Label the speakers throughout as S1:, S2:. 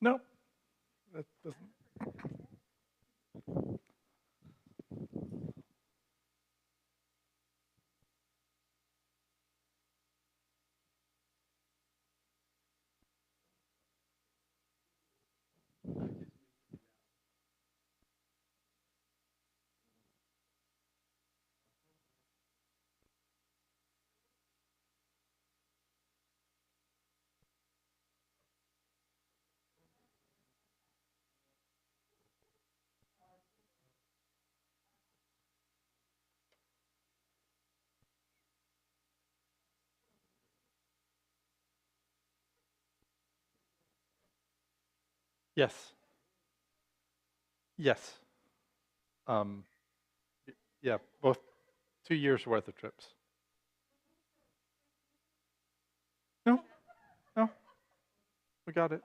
S1: No, that doesn't. Yes. Yes. Um, yeah, both 2 years worth of trips. No, no, we got it.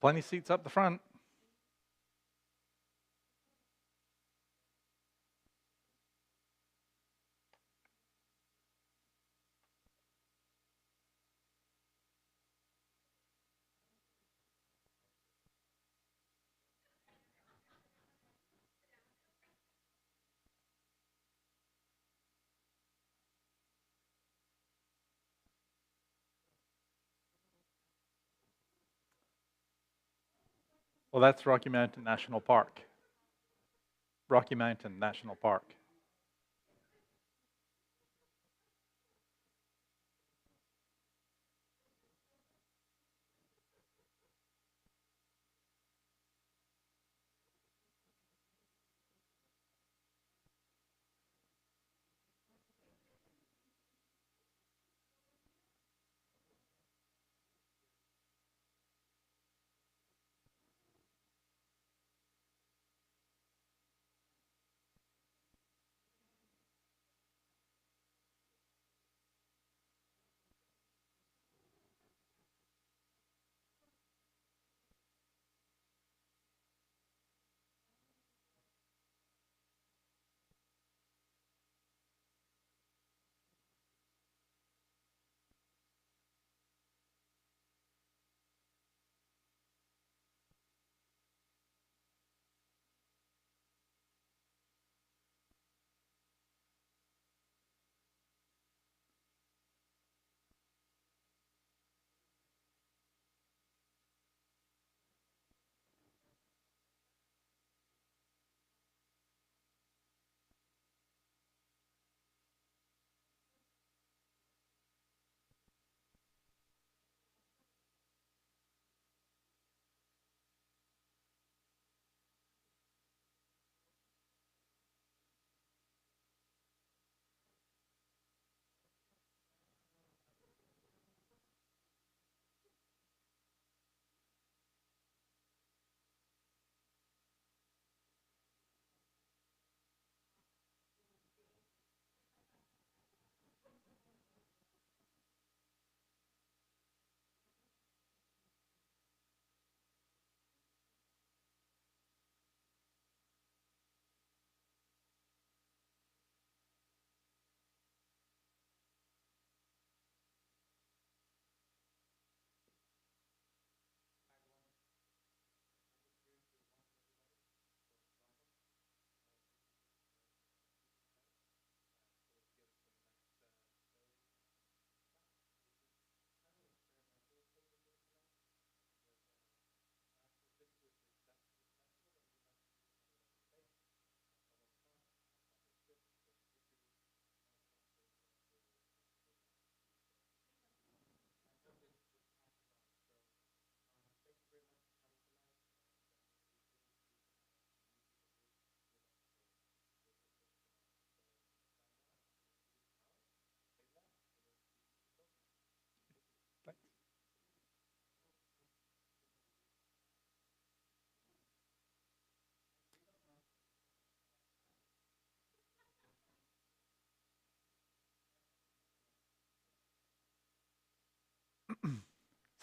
S1: Plenty of seats up the front. Well, that's Rocky Mountain National Park. Rocky Mountain National Park.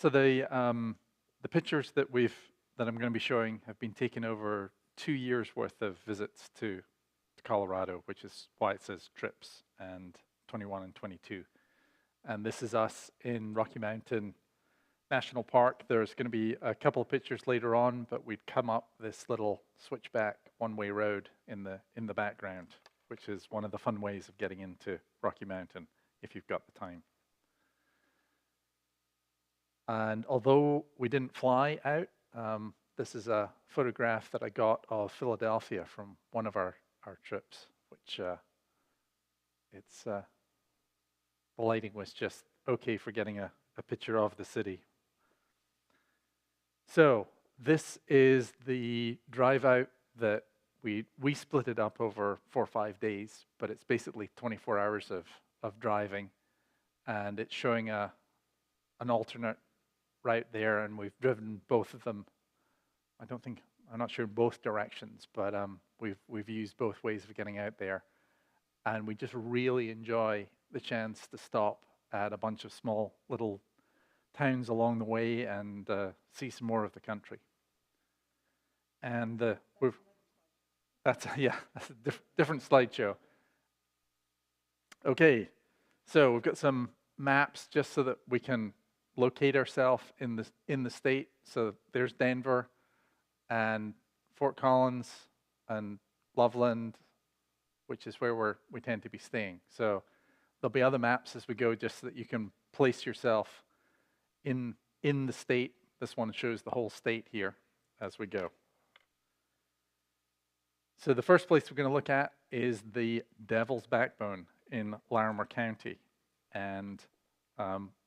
S1: So the pictures that I'm going to be showing have been taken over 2 years worth of visits to Colorado, which is why it says trips and 21 and 22. And this is us in Rocky Mountain National Park. There's going to be a couple of pictures later on, but we'd come up this little switchback one-way road in the background, which is one of the fun ways of getting into Rocky Mountain if you've got the time. And although we didn't fly out, this is a photograph that I got of Philadelphia from one of our trips, which the lighting was just okay for getting a picture of the city. So this is the drive out that we split it up over 4 or 5 days, but it's basically 24 hours of driving, and it's showing an alternate route there, and we've driven both of them. I'm not sure both directions, but we've used both ways of getting out there, and we just really enjoy the chance to stop at a bunch of small little towns along the way and see some more of the country. And that's a different slideshow. Okay, so we've got some maps just so that we can locate ourselves in the state. So there's Denver and Fort Collins and Loveland, which is where we tend to be staying. So there'll be other maps as we go, just so that you can place yourself in the state. This one shows the whole state here as we go. So the first place we're going to look at is the Devil's Backbone in Larimer County. And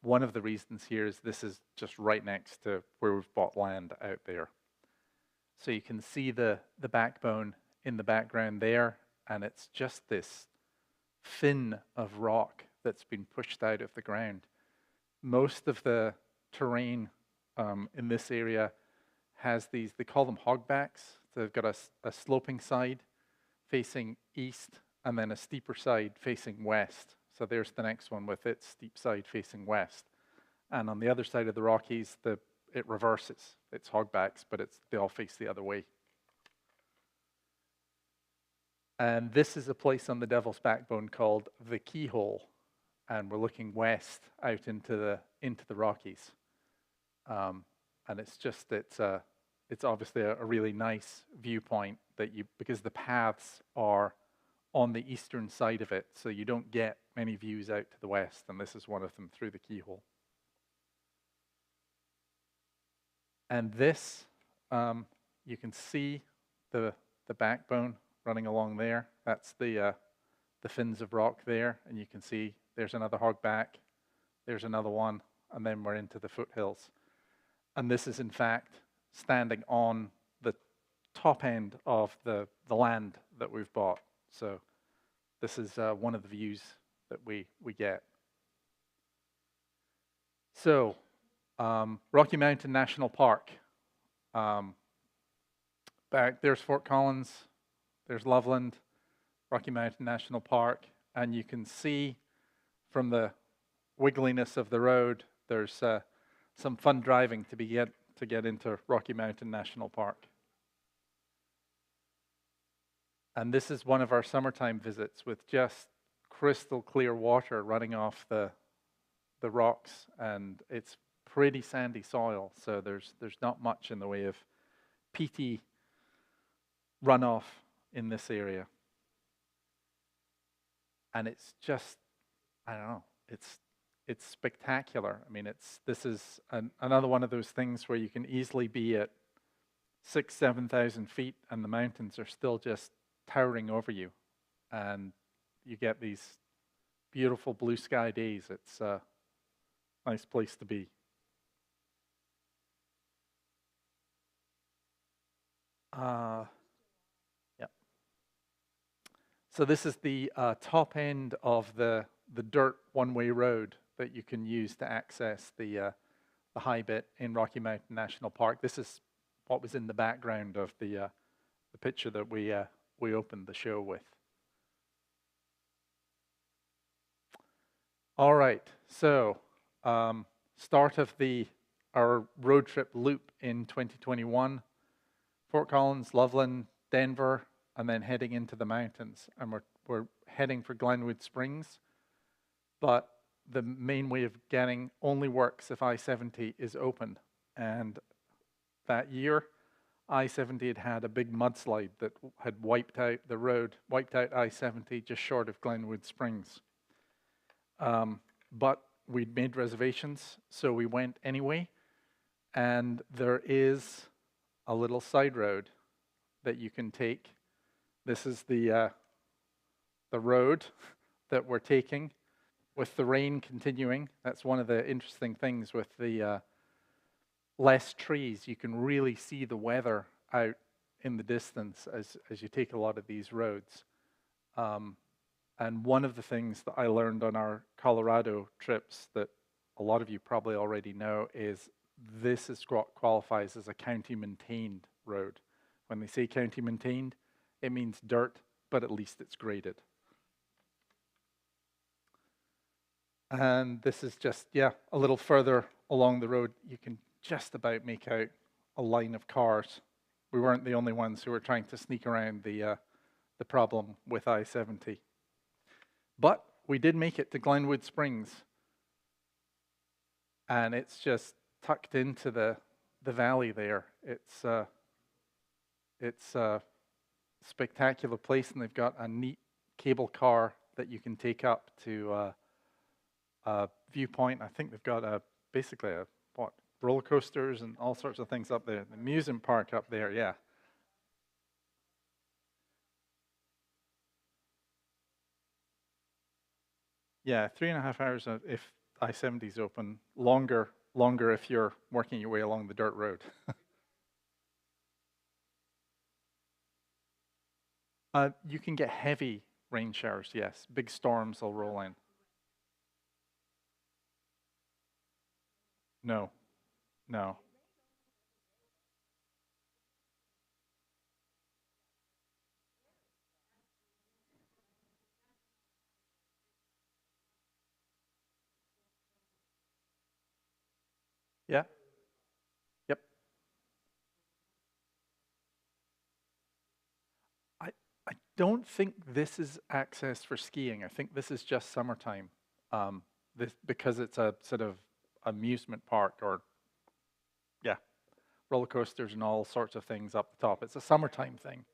S1: one of the reasons here is this is just right next to where we've bought land out there. So you can see the backbone in the background there, and it's just this fin of rock that's been pushed out of the ground. Most of the terrain in this area has these, they call them hogbacks. So they've got a sloping side facing east and then a steeper side facing west. So there's the next one with its steep side facing west. And on the other side of the Rockies, it reverses. It's hogbacks, but they all face the other way. And this is a place on the Devil's Backbone called the Keyhole, and we're looking west out into the Rockies. And it's obviously a really nice viewpoint because the paths are on the eastern side of it, so you don't get many views out to the west, and this is one of them through the Keyhole. And this, you can see the backbone running along there. That's the fins of rock there, and you can see there's another hogback, there's another one, and then we're into the foothills. And this is in fact standing on the top end of the land that we've bought. So this is one of the views that we get. So Rocky Mountain National Park. Back there's Fort Collins, there's Loveland, Rocky Mountain National Park, and you can see from the wiggliness of the road, there's some fun driving to get into Rocky Mountain National Park. And this is one of our summertime visits with just crystal clear water running off the rocks, and it's pretty sandy soil, so there's not much in the way of peaty runoff in this area. And it's just, I don't know, it's spectacular. I mean, this is another one of those things where you can easily be at 6,000-7,000 feet and the mountains are still just towering over you, and you get these beautiful blue sky days. It's a nice place to be. Yeah. So this is the top end of the dirt one-way road that you can use to access the high bit in Rocky Mountain National Park. This is what was in the background of the picture that we opened the show with. All right, so start of the our road trip loop in 2021, Fort Collins, Loveland, Denver, and then heading into the mountains. And we're heading for Glenwood Springs, but the main way of getting only works if I-70 is open. And that year, I-70 had had a big mudslide that had wiped out the road, wiped out I-70 just short of Glenwood Springs. But we'd made reservations, so we went anyway. And there is a little side road that you can take. This is the road that we're taking with the rain continuing. That's one of the interesting things with the less trees. You can really see the weather out in the distance as you take a lot of these roads. And one of the things that I learned on our Colorado trips that a lot of you probably already know is this is what qualifies as a county maintained road. When they say county maintained, it means dirt, but at least it's graded. And this is just, a little further along the road, you can just about make out a line of cars. We weren't the only ones who were trying to sneak around the problem with I-70. But we did make it to Glenwood Springs. And it's just tucked into the valley there. It's a spectacular place, and they've got a neat cable car that you can take up to a viewpoint. I think they've got basically roller coasters and all sorts of things up there. The amusement park up there, yeah. Yeah, 3.5 hours if I-70 is open. Longer if you're working your way along the dirt road. You can get heavy rain showers, yes. Big storms will roll in. No. Yeah. Yep. I I don't think this is access for skiing. I think this is just summertime. This because it's a sort of amusement park or roller coasters and all sorts of things up the top. It's a summertime thing.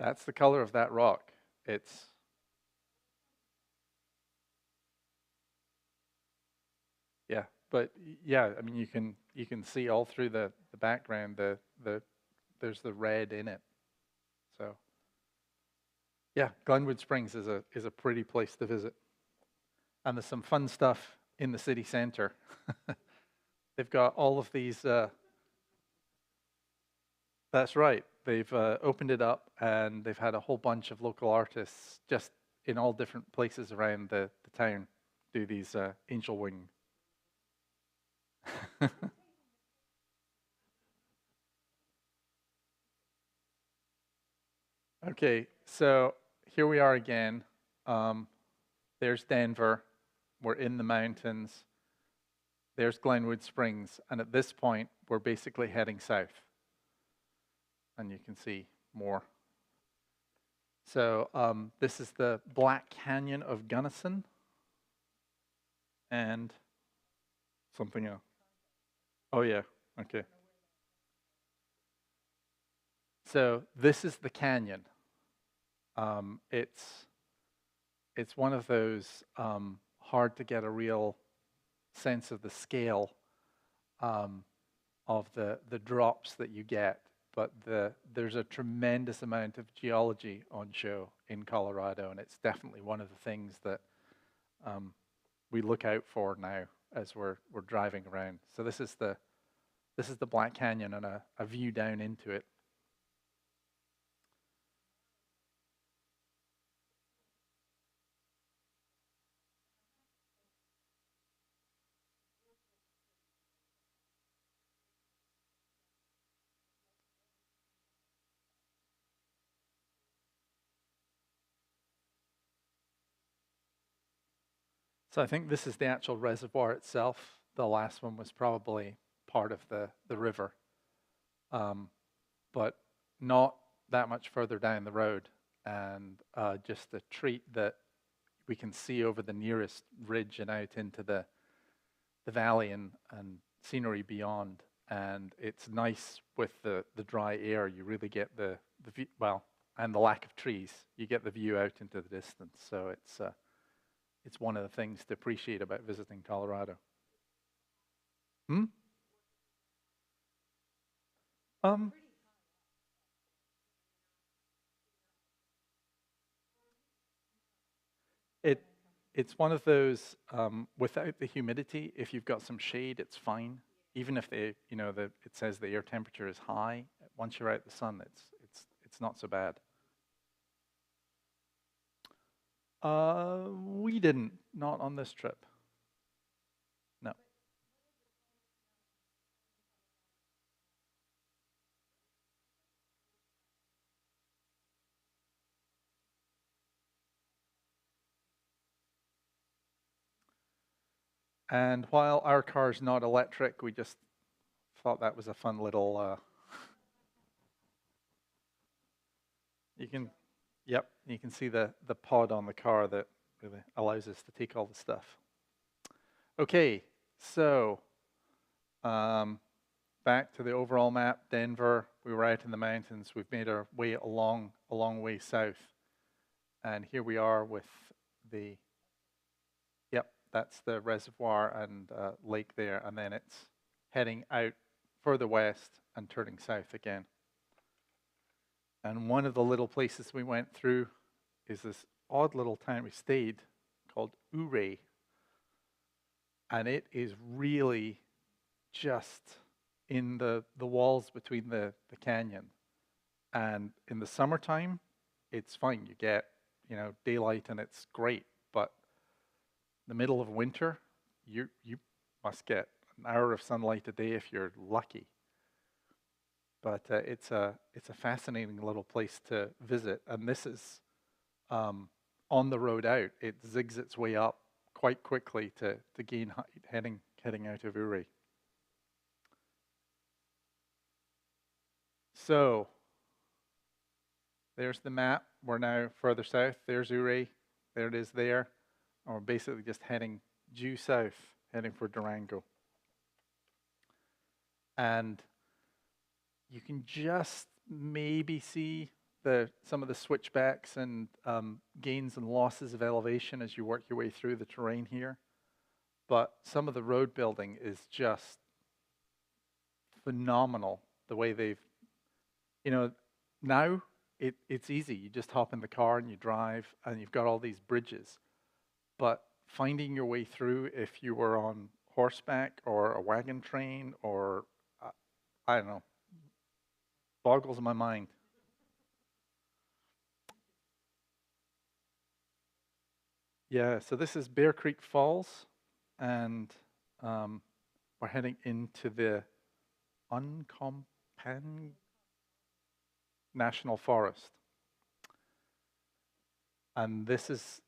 S1: That's the color of that rock. It's yeah, but yeah, I mean you can see all through the background there's the red in it. So yeah, Glenwood Springs is a pretty place to visit. And there's some fun stuff in the city center. They've got all of these that's right. They've opened it up and they've had a whole bunch of local artists just in all different places around the town do these angel wing. Okay, so here we are again. There's Denver. We're in the mountains. There's Glenwood Springs. And at this point, we're basically heading south. And you can see more. So this is the Black Canyon of Gunnison. And something else. Oh, yeah. Okay. So this is the canyon. It's one of those hard to get a real sense of the scale of the drops that you get, but there's a tremendous amount of geology on show in Colorado, and it's definitely one of the things that we look out for now as we're driving around. So this is the Black Canyon and a view down into it. So I think this is the actual reservoir itself. The last one was probably part of the river, but not that much further down the road. And just a treat that we can see over the nearest ridge and out into the valley and scenery beyond. And it's nice with the dry air. You really get the view, well, and the lack of trees. You get the view out into the distance. So it's one of the things to appreciate about visiting Colorado. Hmm? Um, it it's one of those without the humidity. If you've got some shade, it's fine. Even if it says the air temperature is high, once you're out in the sun, it's not so bad. We didn't, not on this trip. No. And while our car's not electric, we just thought that was a fun little. You can, yep, you can see the pod on the car that really allows us to take all the stuff. Okay, so um, back to the overall map. Denver, we were out in the mountains. We've made our way a long way south, and here we are with the. Yep, that's the reservoir and lake there, and then it's heading out further west and turning south again. And one of the little places we went through is this odd little town we stayed called Ouray. And it is really just in the walls between the canyon. And in the summertime, it's fine. You get, daylight and it's great. But the middle of winter, you must get an hour of sunlight a day if you're lucky. But it's a fascinating little place to visit, and this is on the road out. It zigs its way up quite quickly to gain height, heading out of Ouray. So there's the map. We're now further south. There's Ouray. There it is there. And we're basically just heading due south, heading for Durango. And you can just maybe see some of the switchbacks and gains and losses of elevation as you work your way through the terrain here. But some of the road building is just phenomenal. The way now it's easy. You just hop in the car and you drive, and you've got all these bridges. But finding your way through, if you were on horseback or a wagon train or I don't know, boggles my mind. Yeah, so this is Bear Creek Falls, and we're heading into the Uncompahgre National Forest. And that's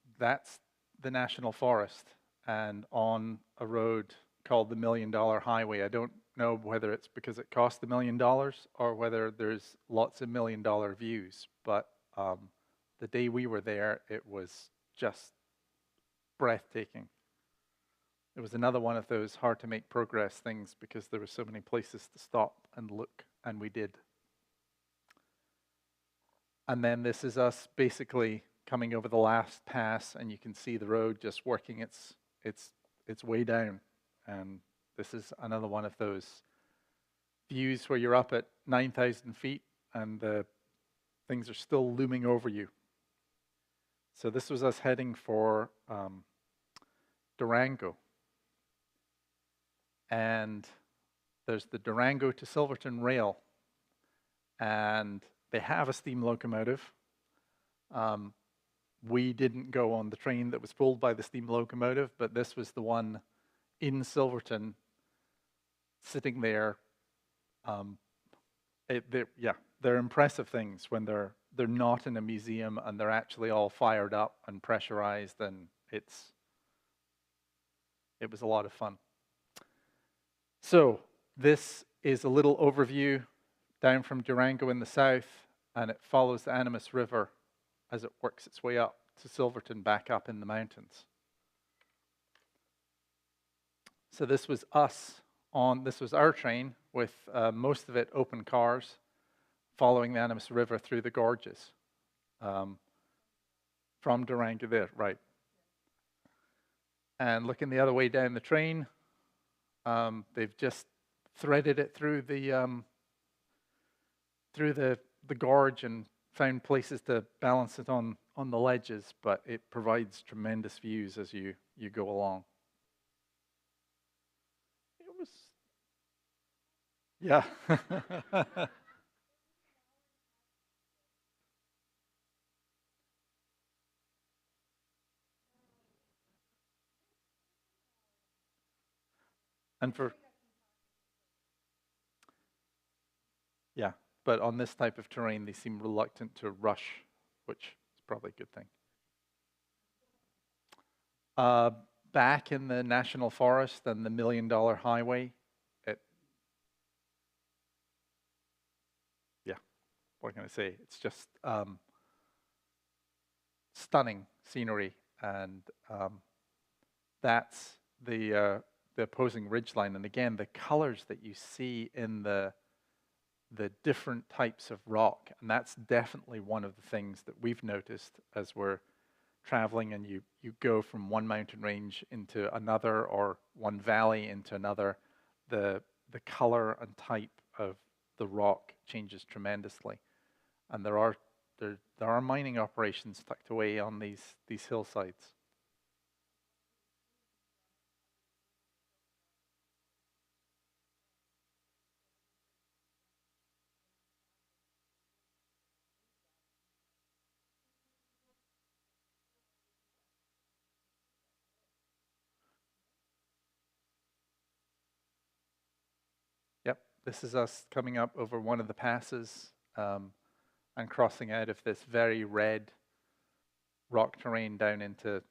S1: the national forest, and on a road called the $1 Million Highway. I don't know whether it's because it cost $1 million or whether there's lots of $1 million views, but the day we were there, it was just breathtaking. It was another one of those hard to make progress things because there were so many places to stop and look, and we did. And then this is us basically coming over the last pass, and you can see the road just working its way down. And this is another one of those views where you're up at 9,000 feet and the things are still looming over you. So this was us heading for Durango. And there's the Durango to Silverton rail. And they have a steam locomotive. We didn't go on the train that was pulled by the steam locomotive, but this was the one in Silverton, sitting there. They're impressive things when they're not in a museum and they're actually all fired up and pressurized, and it's it was a lot of fun. So this is a little overview down from Durango in the south, and it follows the Animas River as it works its way up to Silverton, back up in the mountains. So this was this was our train with most of it open cars following the Animas River through the gorges. From Durango there, right. And looking the other way down the train, they've just threaded it through the gorge and found places to balance it on the ledges, but it provides tremendous views as you go along. It was, yeah. And yeah, but on this type of terrain, they seem reluctant to rush, which is probably a good thing. Back in the National Forest and the $1 Million Highway, yeah, what can I say? It's just stunning scenery, and that's the opposing ridgeline. And again, the colors that you see in the different types of rock, and that's definitely one of the things that we've noticed as we're traveling, and you go from one mountain range into another, or one valley into another. The color and type of the rock changes tremendously, and there are mining operations tucked away on these hillsides. Yep, this is us coming up over one of the passes and crossing out of this very red rock terrain down into a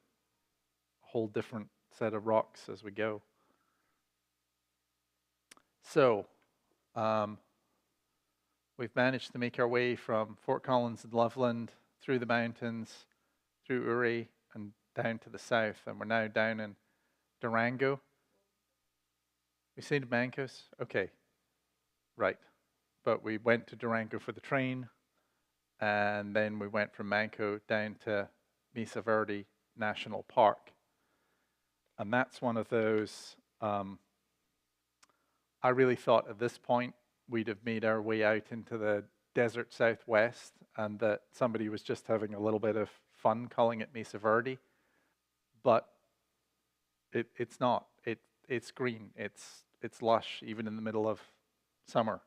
S1: whole different set of rocks as we go. So we've managed to make our way from Fort Collins and Loveland through the mountains, through Uri, and down to the south, and we're now down in Durango. We say to Mancos? Okay, right. But we went to Durango for the train, and then we went from Manco down to Mesa Verde National Park. And that's one of those, I really thought at this point we'd have made our way out into the desert southwest, and that somebody was just having a little bit of fun calling it Mesa Verde. But it's not. It's green. It's lush, even in the middle of summer.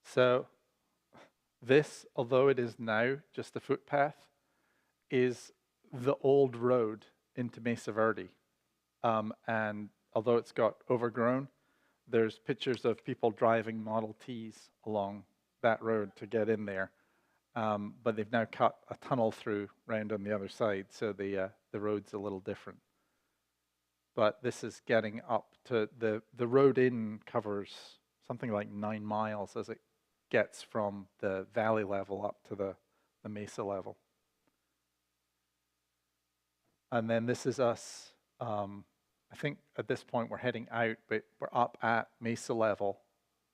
S1: So this, although it is now just a footpath, is the old road into Mesa Verde. And although it's got overgrown, there's pictures of people driving Model Ts along that road to get in there. But they've now cut a tunnel through round on the other side, so the road's a little different. But this is getting up to the road in covers something like 9 miles as it gets from the valley level up to the mesa level. And then this is us, I think at this point we're heading out, but we're up at mesa level.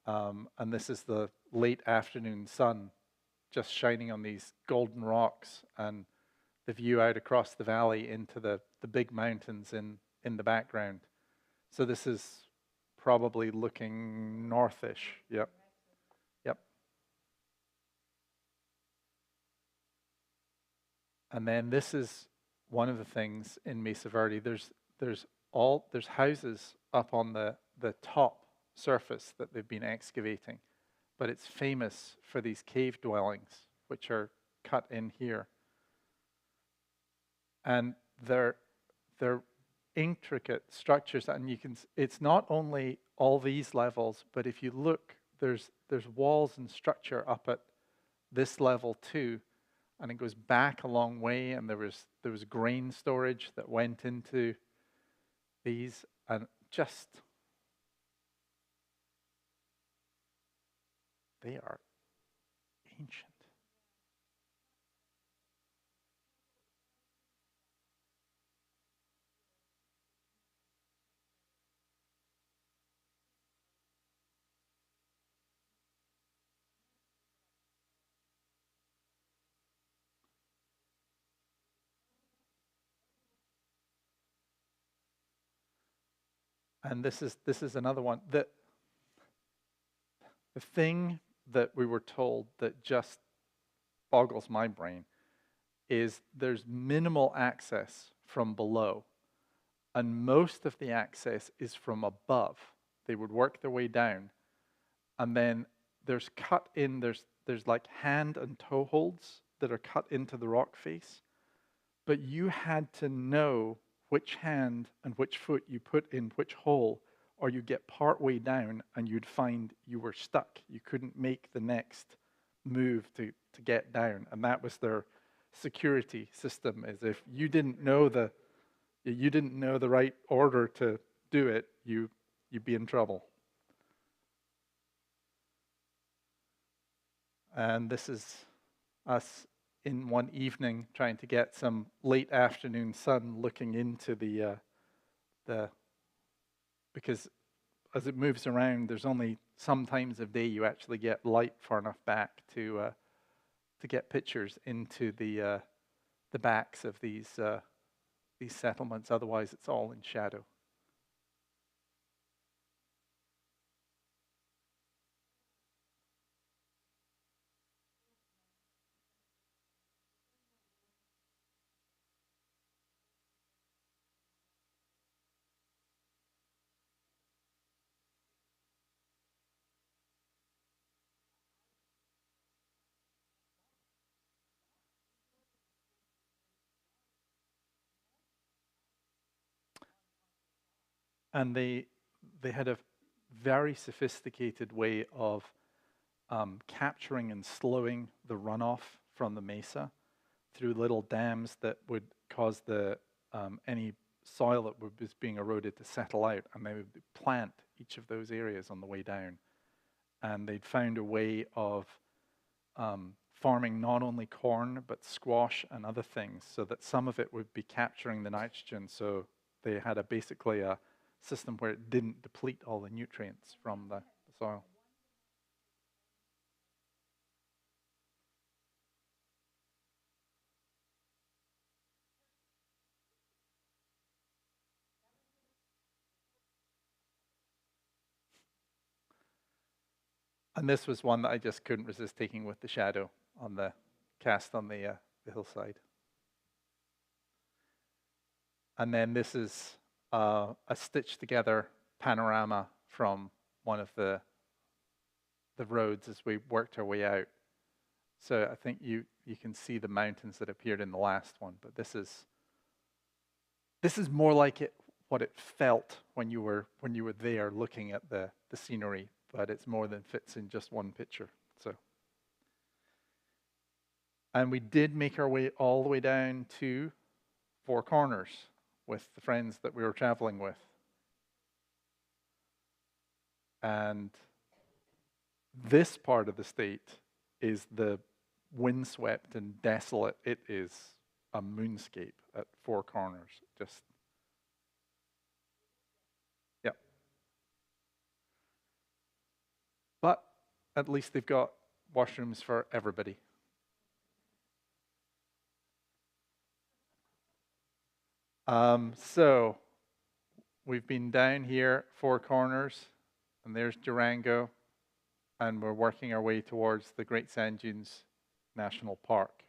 S1: And this is the late afternoon sun just shining on these golden rocks, and the view out across the valley into the big mountains in the background. So this is probably looking northish. Yep. Yep. And then this is one of the things in Mesa Verde. There's there's houses up on the top surface that they've been excavating, but it's famous for these cave dwellings, which are cut in here. And they're intricate structures, and it's not only all these levels, but if you look, there's walls and structure up at this level too, and it goes back a long way, and there was grain storage that went into these, and just they are ancient. And this is another one. The thing that we were told that just boggles my brain is there's minimal access from below, and most of the access is from above. They would work their way down, and then there's there's like hand and toe holds that are cut into the rock face, but you had to know which hand and which foot you put in which hole, or you get part way down and you'd find you were stuck. You couldn't make the next move to get down. And that was their security system, is if you didn't know the right order to do it, you'd be in trouble. And this is us in one evening trying to get some late afternoon sun, looking into the because as it moves around, there's only some times of day you actually get light far enough back to get pictures into the backs of these settlements. Otherwise, it's all in shadow. And they had a very sophisticated way of capturing and slowing the runoff from the mesa through little dams that would cause any soil that was being eroded to settle out, and they would plant each of those areas on the way down. And they'd found a way of farming not only corn but squash and other things, so that some of it would be capturing the nitrogen. So they had basically a system where it didn't deplete all the nutrients from the soil. And this was one that I just couldn't resist taking with the shadow on the cast on the hillside. And then this is a stitched together panorama from one of the roads as we worked our way out. So I think you can see the mountains that appeared in the last one, but this is more like what it felt when you were there looking at the scenery, but it's more than fits in just one picture. So, and we did make our way all the way down to Four Corners with the friends that we were traveling with. And this part of the state is the windswept and desolate. It is a moonscape at Four Corners. Just, yeah. But at least they've got washrooms for everybody. So we've been down here, Four Corners, and there's Durango, and we're working our way towards the Great Sand Dunes National Park.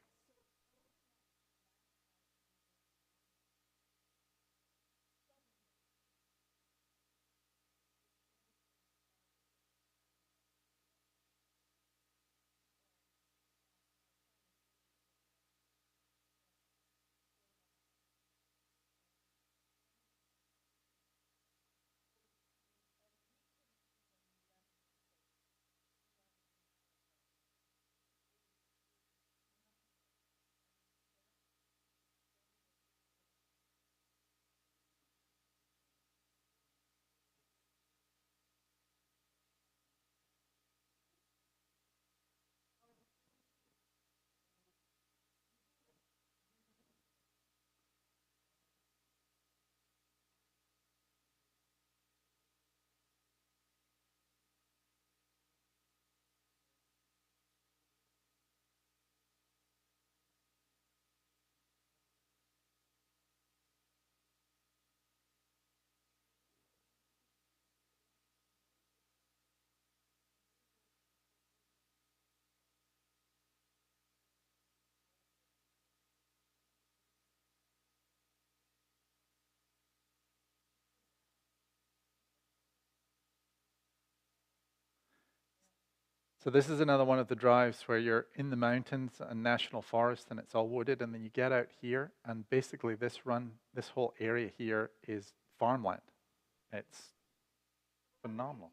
S1: So this is another one of the drives where you're in the mountains and national forest and it's all wooded, and then you get out here and basically this whole area here is farmland. It's phenomenal.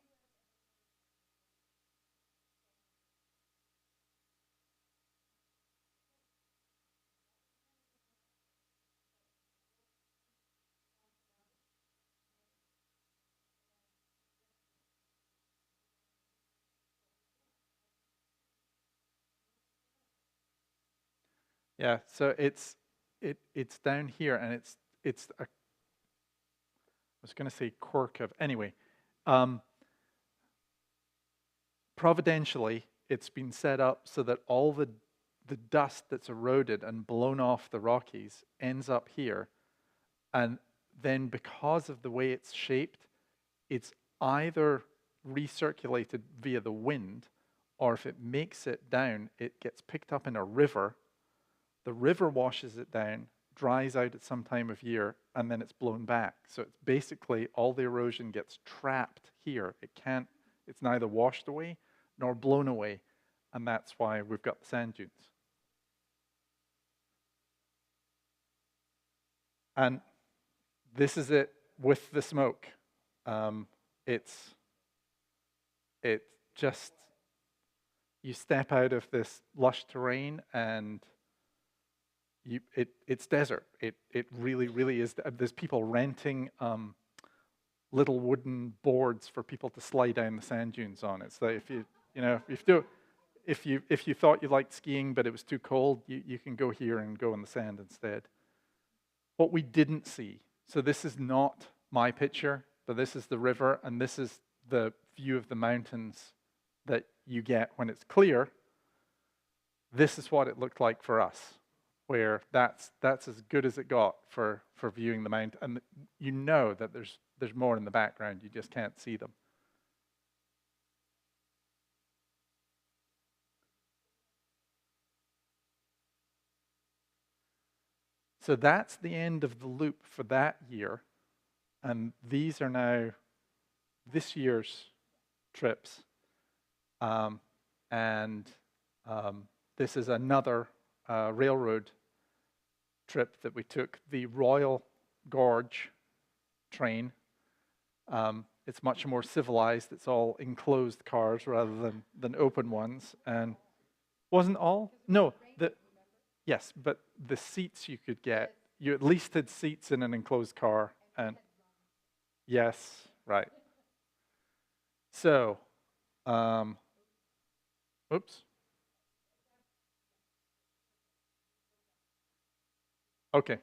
S1: Yeah, so it's down here and it's a, I was going to say quirk of anyway. Um, Providentially, it's been set up so that all the dust that's eroded and blown off the Rockies ends up here, and then because of the way it's shaped, it's either recirculated via the wind, or if it makes it down, it gets picked up in a river. The river washes it down, dries out at some time of year, and then it's blown back. So it's basically all the erosion gets trapped here. It's neither washed away nor blown away, and that's why we've got the sand dunes. And this is it with the smoke. Um, it's it just you step out of this lush terrain and it's desert. It really, really is. There's people renting little wooden boards for people to slide down the sand dunes on. It's like if you thought you liked skiing but it was too cold, you can go here and go on the sand instead. What we didn't see. So this is not my picture, but this is the river, and this is the view of the mountains that you get when it's clear. This is what it looked like for us, where that's as good as it got for viewing the mountain. And you know that there's more in the background, you just can't see them. So that's the end of the loop for that year. And these are now this year's trips. And this is another railroad trip that we took, the Royal Gorge train. It's much more civilized. It's all enclosed cars rather than open ones. And wasn't all? No, yes, but the seats you could get, you at least had seats in an enclosed car. And yes, right. So, oops. Okay.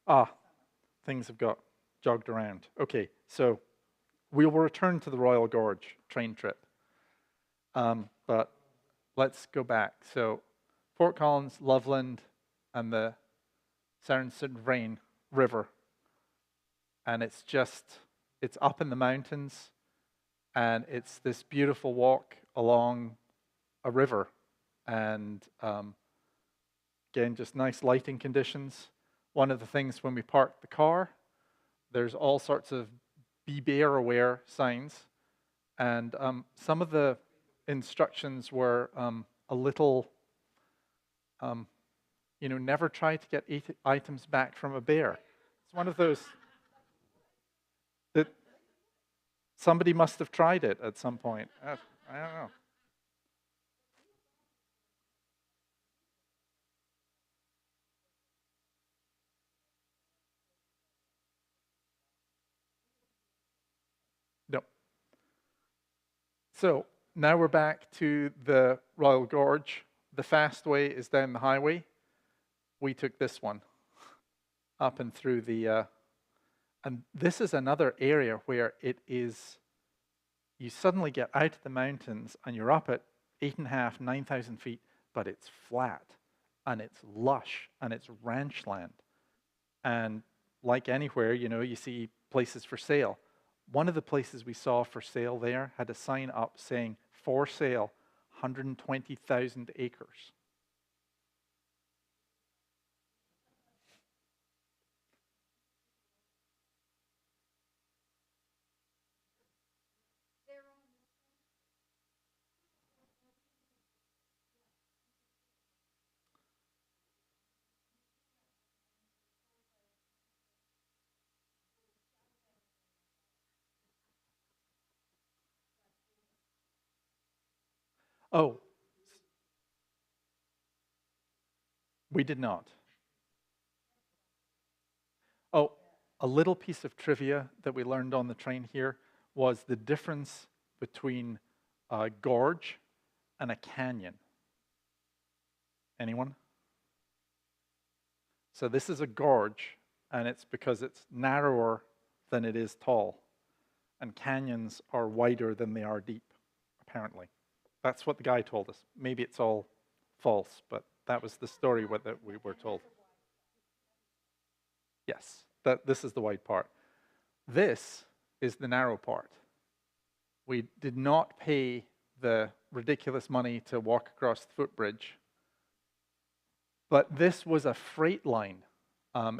S1: Ah, things have got jogged around. Okay, so we will return to the Royal Gorge train trip. But let's go back. So Fort Collins, Loveland, and the Severn River. And it's up in the mountains, and it's this beautiful walk along a river. And again, just nice lighting conditions. One of the things when we parked the car, there's all sorts of be bear aware signs. And some of the instructions were a little, never try to get items back from a bear. It's one of those that somebody must have tried it at some point. I don't know. No. So now we're back to the Royal Gorge. The fast way is down the highway. We took this one up and through and this is another area where you suddenly get out of the mountains and you're up at 8.5, 9,000 feet, but it's flat and it's lush and it's ranch land. And like anywhere, you see places for sale. One of the places we saw for sale there had a sign up saying, for sale, 120,000 acres. Oh, we did not. Oh, a little piece of trivia that we learned on the train here was the difference between a gorge and a canyon. Anyone? So this is a gorge, and it's because it's narrower than it is tall. And canyons are wider than they are deep, apparently. That's what the guy told us. Maybe it's all false, but that was the story that we were told. Yes, this is the wide part. This is the narrow part. We did not pay the ridiculous money to walk across the footbridge, but this was a freight line.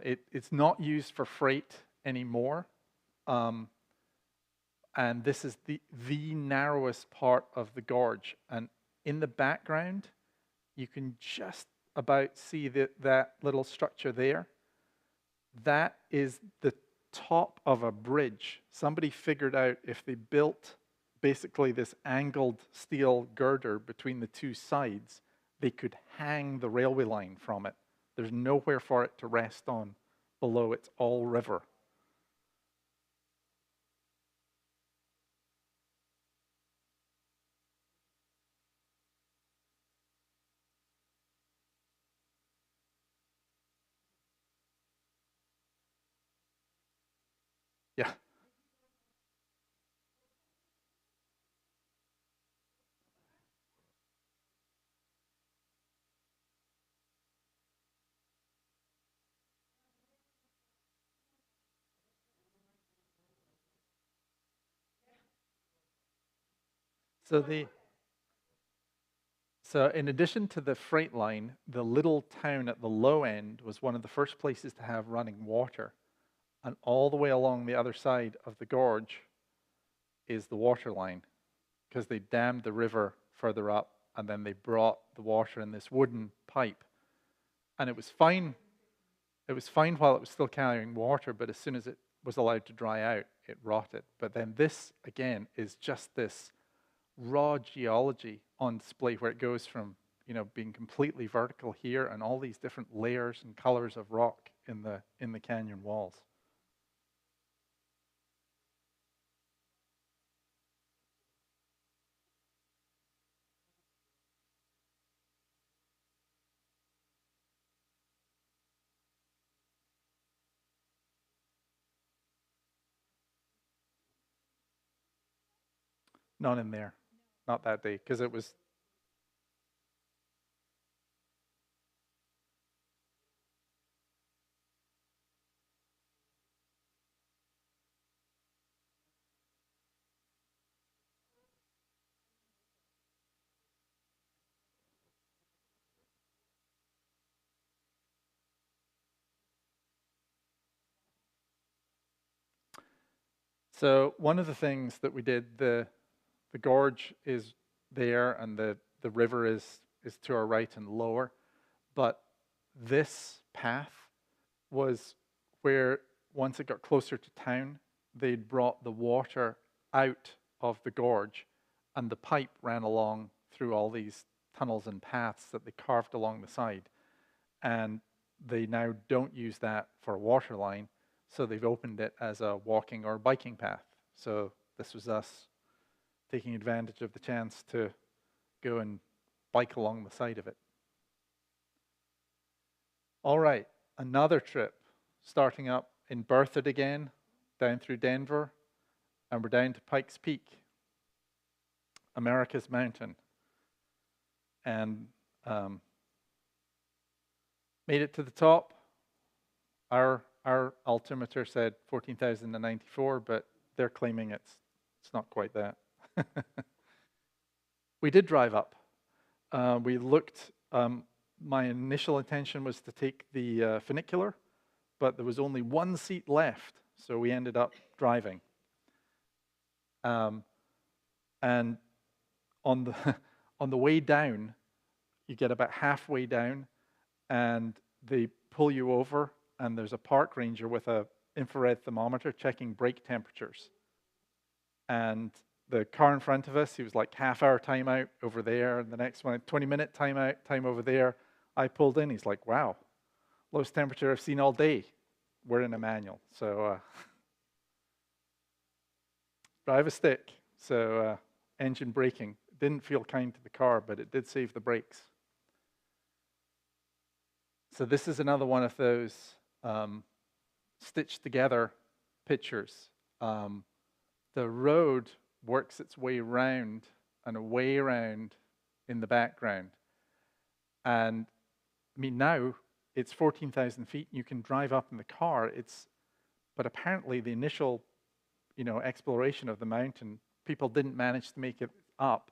S1: It's not used for freight anymore, and this is the narrowest part of the gorge. And in the background, you can just about see that little structure there. That is the top of a bridge. Somebody figured out if they built basically this angled steel girder between the two sides, they could hang the railway line from it. There's nowhere for it to rest on below. It's all river. Yeah. So in addition to the freight line, the little town at the low end was one of the first places to have running water. And all the way along the other side of the gorge is the water line, because they dammed the river further up, and then they brought the water in this wooden pipe. And it was fine. It was fine while it was still carrying water, but as soon as it was allowed to dry out, it rotted. But then this, again, is just this raw geology on display, where it goes from, being completely vertical here and all these different layers and colors of rock in the canyon walls. None in there, not that day, because it was. So one of the things that we did, the gorge is there, and the river is to our right and lower, but this path was where, once it got closer to town, they'd brought the water out of the gorge, and the pipe ran along through all these tunnels and paths that they carved along the side. And they now don't use that for a water line, so they've opened it as a walking or biking path. So this was us taking advantage of the chance to go and bike along the side of it. All right, another trip, starting up in Berthoud again, down through Denver, and we're down to Pikes Peak, America's mountain. And made it to the top. Our altimeter said 14,094, but they're claiming it's not quite that. We did drive up. We looked. My initial intention was to take the funicular, but there was only one seat left, so we ended up driving. And on the on the way down, you get about halfway down, and they pull you over, and there's a park ranger with a infrared thermometer checking brake temperatures. And the car in front of us, he was like half-hour timeout over there, and the next one, 20-minute time over there. I pulled in, he's like, wow, lowest temperature I've seen all day. We're in a manual, so drive a stick. So engine braking didn't feel kind to the car, but it did save the brakes. So this is another one of those stitched together pictures. The road works its way around and away around in the background. And I mean, now it's 14,000 feet and you can drive up in the car. But apparently the initial, exploration of the mountain, people didn't manage to make it up.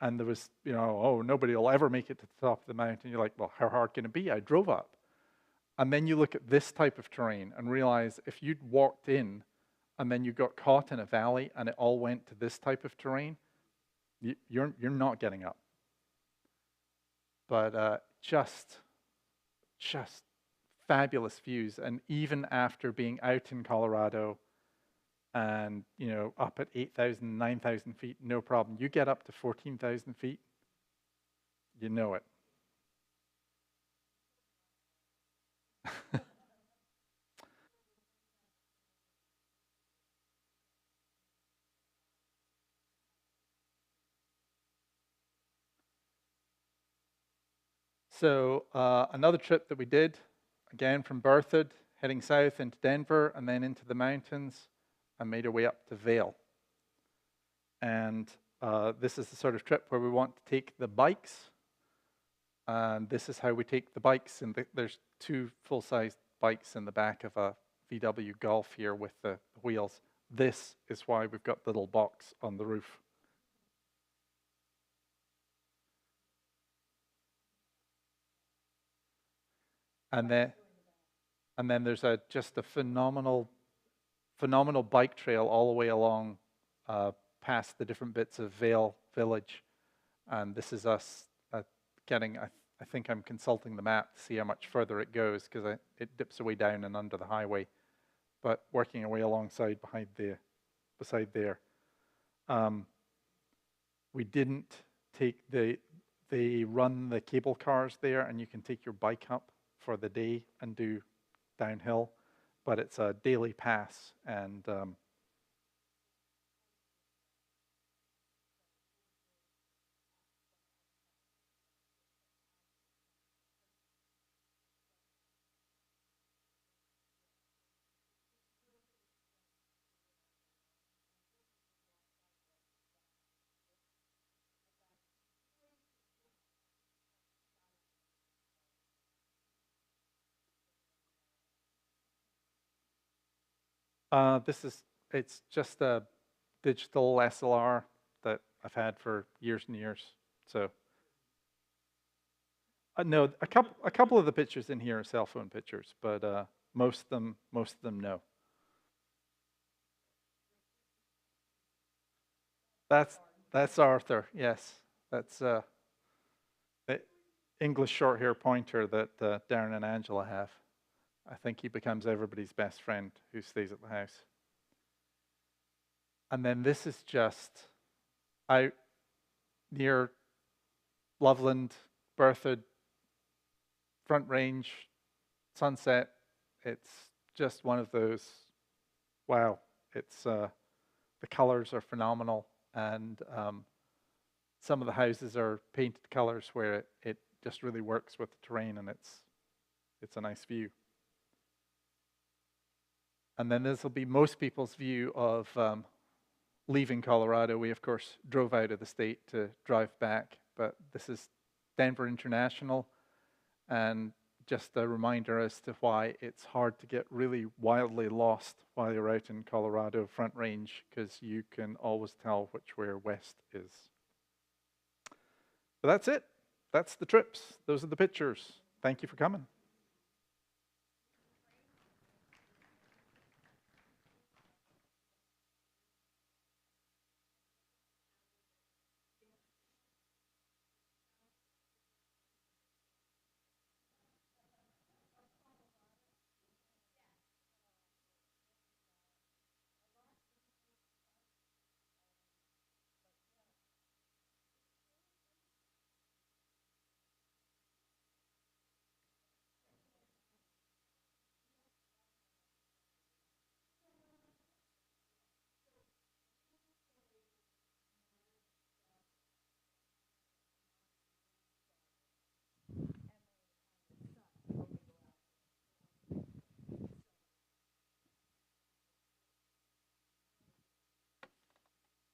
S1: And there was, oh, nobody will ever make it to the top of the mountain. You're like, well, how hard can it be? I drove up. And then you look at this type of terrain and realize if you'd walked in and then you got caught in a valley and it all went to this type of terrain, you're not getting up. But just fabulous views. And even after being out in Colorado and, up at 8,000, 9,000 feet, no problem. You get up to 14,000 feet, you know it. So another trip that we did, again from Berthoud, heading south into Denver and then into the mountains, and made our way up to Vail. And this is the sort of trip where we want to take the bikes. And this is how we take the bikes. And there's two full-size bikes in the back of a VW Golf here with the wheels. This is why we've got the little box on the roof. And then there's just a phenomenal bike trail all the way along past the different bits of Vail Village. And this is us getting, I think I'm consulting the map to see how much further it goes because it dips away down and under the highway, but working our way alongside beside there. We didn't take they run the cable cars there and you can take your bike up for the day and do downhill, but it's a daily pass. And it's just a digital SLR that I've had for years and years. So no, a couple of the pictures in here are cell phone pictures, but most of them no. That's Arthur. Yes, that's the English short hair pointer that Darren and Angela have. I think he becomes everybody's best friend who stays at the house. And then this is just out near Loveland, Berthoud, Front Range, sunset. It's just one of those, wow, it's the colors are phenomenal. And some of the houses are painted colors where it just really works with the terrain, and it's a nice view. And then this will be most people's view of leaving Colorado. We, of course, drove out of the state to drive back, but this is Denver International, and just a reminder as to why it's hard to get really wildly lost while you're out in Colorado Front Range, because you can always tell which way west is. But that's it. That's the trips. Those are the pictures. Thank you for coming.